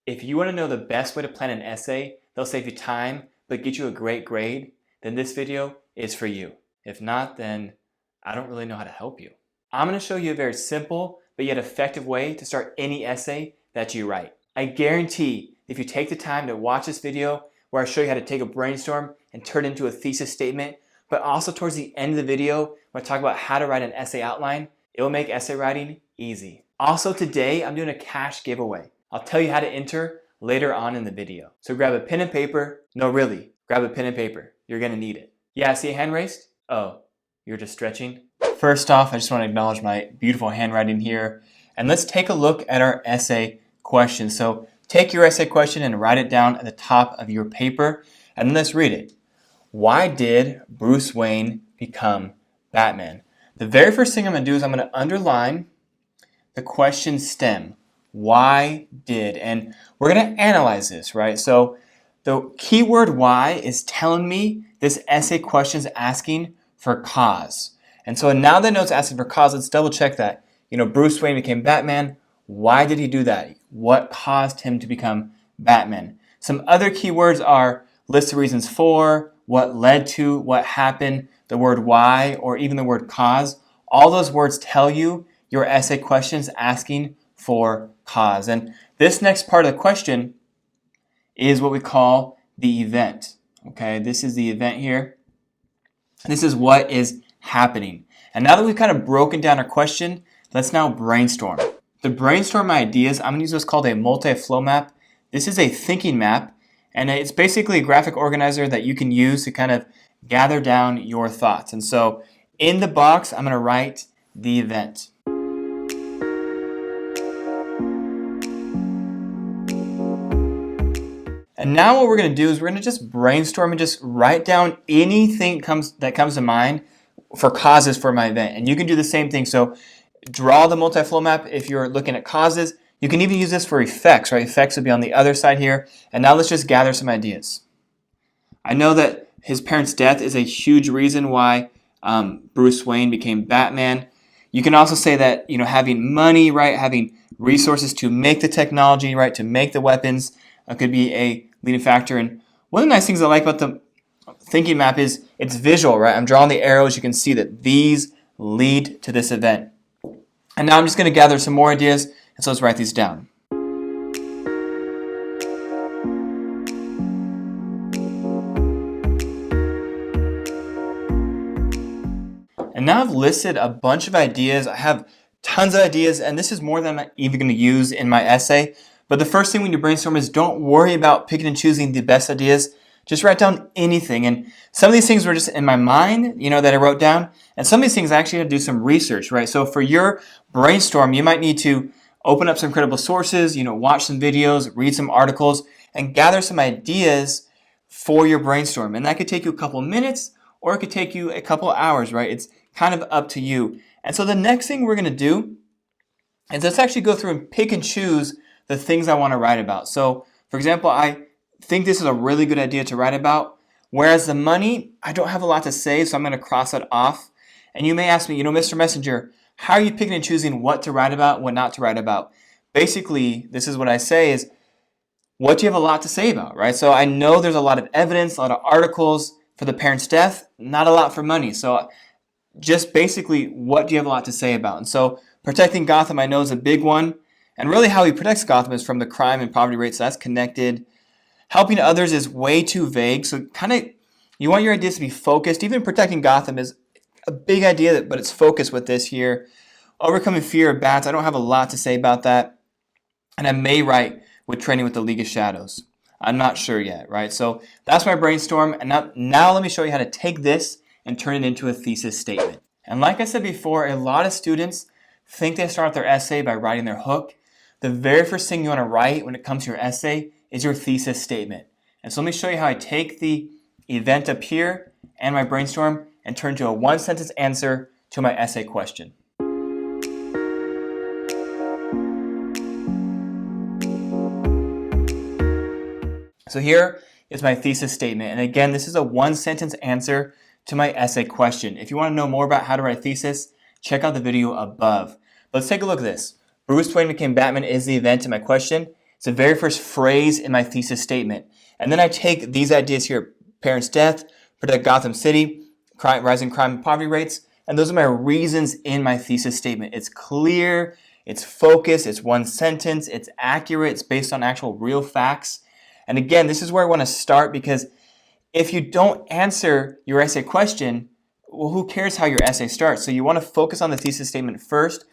If you want to know the best way to plan an essay that'll save you time but get you a great grade, then this video is for you. If not, then I don't really know how to help you. I'm going to show you a very simple but yet effective way to start any essay that you write. I guarantee if you take the time to watch this video where I show you how to take a brainstorm and turn it into a thesis statement, but also towards the end of the video when I talk about how to write an essay outline, it will make essay writing easy. Also today, I'm doing a cash giveaway. I'll tell you how to enter later on in the video. So grab a pen and paper. No, really, grab a pen and paper. You're gonna need it. Yeah, see a hand raised? Oh, you're just stretching? First off, I just want to acknowledge my beautiful handwriting here. And let's take a look at our essay question. So take your essay question and write it down at the top of your paper. And then let's read it. Why did Bruce Wayne become Batman? The very first thing I'm going to do is I'm going to underline the question stem. Why did? And we're going to analyze this, right? So the keyword why is telling me this essay question is asking for cause. And so now that I know it's asking for cause, let's double check that. Bruce Wayne became Batman. Why did he do that? What caused him to become Batman? Some other keywords are list the reasons for, what led to, what happened, the word why, or even the word cause. All those words tell you your essay question is asking for cause. And this next part of the question is what we call the event. Okay, this is the event here. This is what is happening. And now that we've kind of broken down our question, let's now brainstorm. To brainstorm my ideas, I'm going to use what's called a multi-flow map. This is a thinking map, and it's basically a graphic organizer that you can use to kind of gather down your thoughts. And so in the box, I'm going to write the event. And now what we're going to do is we're going to just brainstorm and just write down anything that comes to mind for causes for my event. And you can do the same thing. So draw the multi-flow map if you're looking at causes. You can even use this for effects, right? Effects would be on the other side here. And now let's just gather some ideas. I know that his parents' death is a huge reason why Bruce Wayne became Batman. You can also say that, having money, right? Having resources to make the technology, right? To make the weapons could be a leading factor. And one of the nice things I like about the thinking map is it's visual, right? I'm drawing the arrows. You can see that these lead to this event. And now I'm just going to gather some more ideas, and so let's write these down. And now I've listed a bunch of ideas. I have tons of ideas, and this is more than I'm even going to use in my essay. But the first thing when you brainstorm is don't worry about picking and choosing the best ideas. Just write down anything. And some of these things were just in my mind, that I wrote down. And some of these things I actually had to do some research, right? So for your brainstorm, you might need to open up some credible sources, watch some videos, read some articles, and gather some ideas for your brainstorm. And that could take you a couple minutes, or it could take you a couple hours, right? It's kind of up to you. And so the next thing we're going to do is let's actually go through and pick and choose the things I want to write about. So, for example, I think this is a really good idea to write about. Whereas the money, I don't have a lot to say, so I'm going to cross that off. And you may ask me, Mr. Messenger, how are you picking and choosing what to write about, what not to write about? Basically, this is what I say is, what do you have a lot to say about, right? So I know there's a lot of evidence, a lot of articles for the parents' death, not a lot for money. So just basically, what do you have a lot to say about? And so protecting Gotham, I know, is a big one. And really how he protects Gotham is from the crime and poverty rate, so that's connected. Helping others is way too vague, so you want your ideas to be focused. Even protecting Gotham is a big idea, but it's focused with this here. Overcoming fear of bats, I don't have a lot to say about that. And I may write with training with the League of Shadows. I'm not sure yet, right? So that's my brainstorm, and now let me show you how to take this and turn it into a thesis statement. And like I said before, a lot of students think they start their essay by writing their hook. The very first thing you want to write when it comes to your essay is your thesis statement. And so let me show you how I take the event up here and my brainstorm and turn to a one-sentence answer to my essay question. So here is my thesis statement. And again, this is a one-sentence answer to my essay question. If you want to know more about how to write a thesis, check out the video above. Let's take a look at this. Bruce Wayne became Batman is the event in my question. It's the very first phrase in my thesis statement. And then I take these ideas here, parents' death, protect Gotham City, rising crime and poverty rates, and those are my reasons in my thesis statement. It's clear, it's focused, it's one sentence, it's accurate, it's based on actual real facts. And again, this is where I want to start, because if you don't answer your essay question, well, who cares how your essay starts? So you want to focus on the thesis statement first.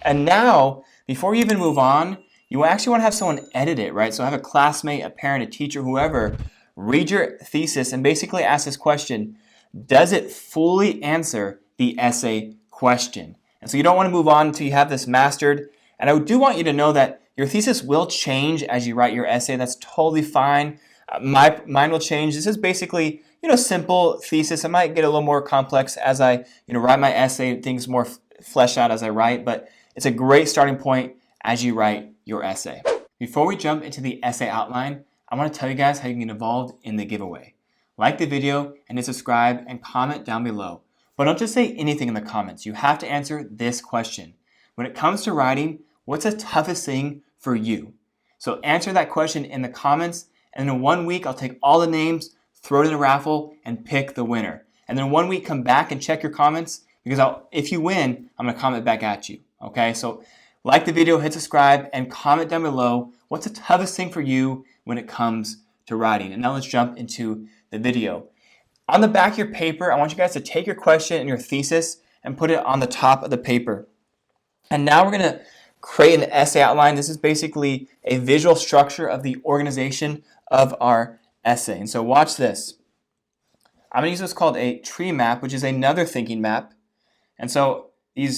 And now, before you even move on, you actually want to have someone edit it, right? So have a classmate, a parent, a teacher, whoever, read your thesis and basically ask this question: does it fully answer the essay question? And so you don't want to move on until you have this mastered. And I do want you to know that your thesis will change as you write your essay. That's totally fine. Mine will change. This is basically, simple thesis. It might get a little more complex as I, write my essay. Things more flesh out as I write, but it's a great starting point as you write your essay. Before we jump into the essay outline, I want to tell you guys how you can get involved in the giveaway. Like the video and hit subscribe and comment down below. But don't just say anything in the comments. You have to answer this question. When it comes to writing, what's the toughest thing for you? So answer that question in the comments, and in 1 week, I'll take all the names, throw it in a raffle, and pick the winner. And then 1 week, come back and check your comments, because if you win, I'm going to comment back at you. Okay, so like the video, hit subscribe, and comment down below what's the toughest thing for you when it comes to writing. And now let's jump into the video. On the back of your paper, I want you guys to take your question and your thesis and put it on the top of the paper. And now we're going to create an essay outline. This is basically a visual structure of the organization of our essay. And so watch this. I'm going to use what's called a tree map, which is another thinking map. And so I'm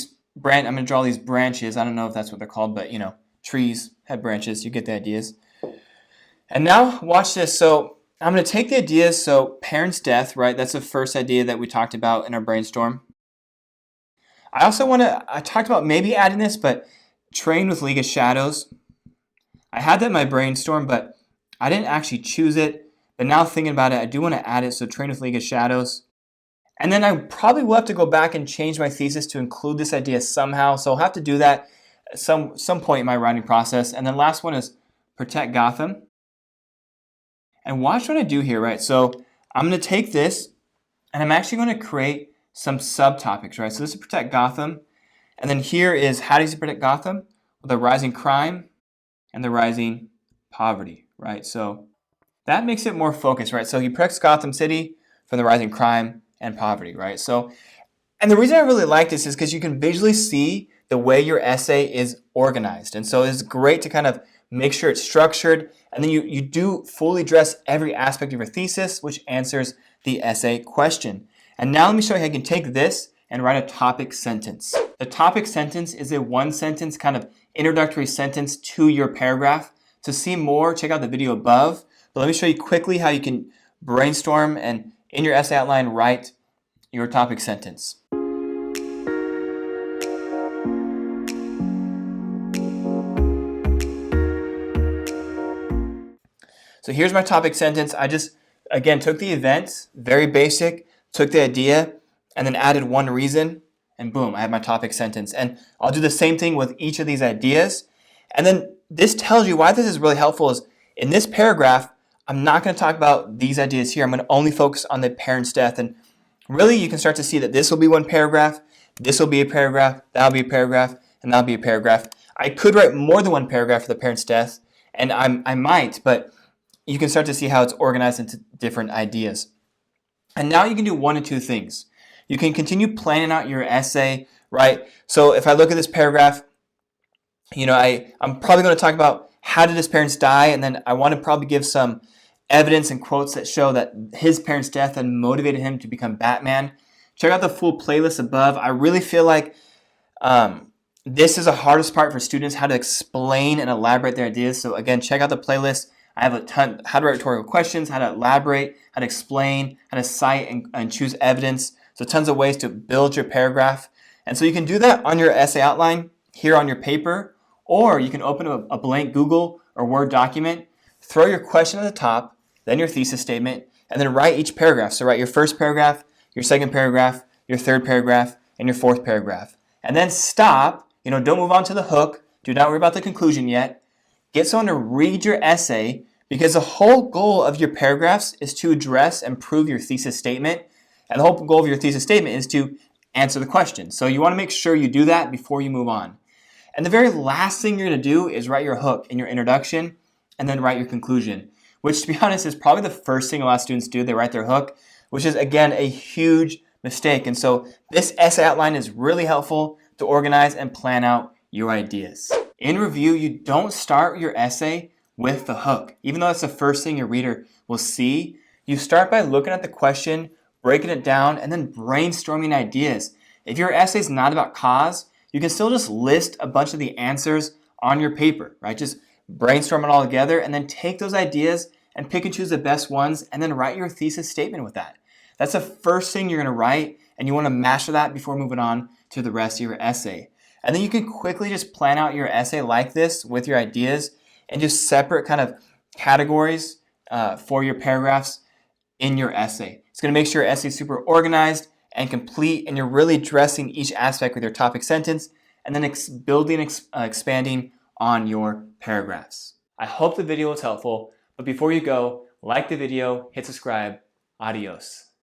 going to draw these branches. I don't know if that's what they're called, but trees have branches. You get the ideas. And now watch this. So I'm going to take the ideas. So parents' death, right? That's the first idea that we talked about in our brainstorm. I talked about maybe adding this, but train with League of Shadows. I had that in my brainstorm, but I didn't actually choose it. But now thinking about it, I do want to add it. So train with League of Shadows. And then I probably will have to go back and change my thesis to include this idea somehow. So I'll have to do that at some point in my writing process. And then last one is protect Gotham. And watch what I do here, right? So I'm going to take this, and I'm actually going to create some subtopics, right? So this is protect Gotham. And then here is how does he protect Gotham? Well, the rising crime and the rising poverty, right? So that makes it more focused, right? So he protects Gotham City from the rising crime and poverty, right? So, and the reason I really like this is because you can visually see the way your essay is organized. And so it's great to kind of make sure it's structured, and then you do fully address every aspect of your thesis, which answers the essay question. And now let me show you how you can take this and write a topic sentence. The topic sentence is a one sentence kind of introductory sentence to your paragraph. To see more, check out the video above. But let me show you quickly how you can brainstorm and in your essay outline write your topic sentence. So here's my topic sentence. I just, again, took the event, very basic, took the idea, and then added one reason, and boom, I have my topic sentence. And I'll do the same thing with each of these ideas. And then this tells you why this is really helpful is in this paragraph, I'm not going to talk about these ideas here. I'm going to only focus on the parent's death. And really, you can start to see that this will be one paragraph, this will be a paragraph, that'll be a paragraph, and that'll be a paragraph. I could write more than one paragraph for the parent's death, and I might, but you can start to see how it's organized into different ideas. And now you can do one of two things. You can continue planning out your essay, right? So if I look at this paragraph, I'm probably going to talk about how did his parents die, and then I want to probably give some evidence and quotes that show that his parents' death had motivated him to become Batman. Check out the full playlist above. I really feel like this is the hardest part for students, how to explain and elaborate their ideas. So again, check out the playlist. I have a ton, how to write rhetorical questions, how to elaborate, how to explain, how to cite and choose evidence. So tons of ways to build your paragraph. And so you can do that on your essay outline here on your paper, or you can open a blank Google or Word document, throw your question at the top, then your thesis statement, and then write each paragraph. So write your first paragraph, your second paragraph, your third paragraph, and your fourth paragraph. And then stop, don't move on to the hook. Do not worry about the conclusion yet. get someone to read your essay, because the whole goal of your paragraphs is to address and prove your thesis statement. And the whole goal of your thesis statement is to answer the question. So you want to make sure you do that before you move on. And the very last thing you're going to do is write your hook in your introduction and then write your conclusion, which, to be honest, is probably the first thing a lot of students do. They write their hook, which is, again, a huge mistake. And so this essay outline is really helpful to organize and plan out your ideas. In review, you don't start your essay with the hook. Even though that's the first thing your reader will see, you start by looking at the question, breaking it down, and then brainstorming ideas. If your essay is not about cause, you can still just list a bunch of the answers on your paper, right? Just brainstorm it all together and then take those ideas and pick and choose the best ones and then write your thesis statement with that. That's the first thing you're going to write, and you want to master that before moving on to the rest of your essay. And then you can quickly just plan out your essay like this with your ideas and just separate kind of categories for your paragraphs in your essay. It's going to make sure your essay is super organized and complete, and you're really addressing each aspect with your topic sentence and then expanding on your paragraphs. I hope the video was helpful, but before you go, like the video, hit subscribe. Adios.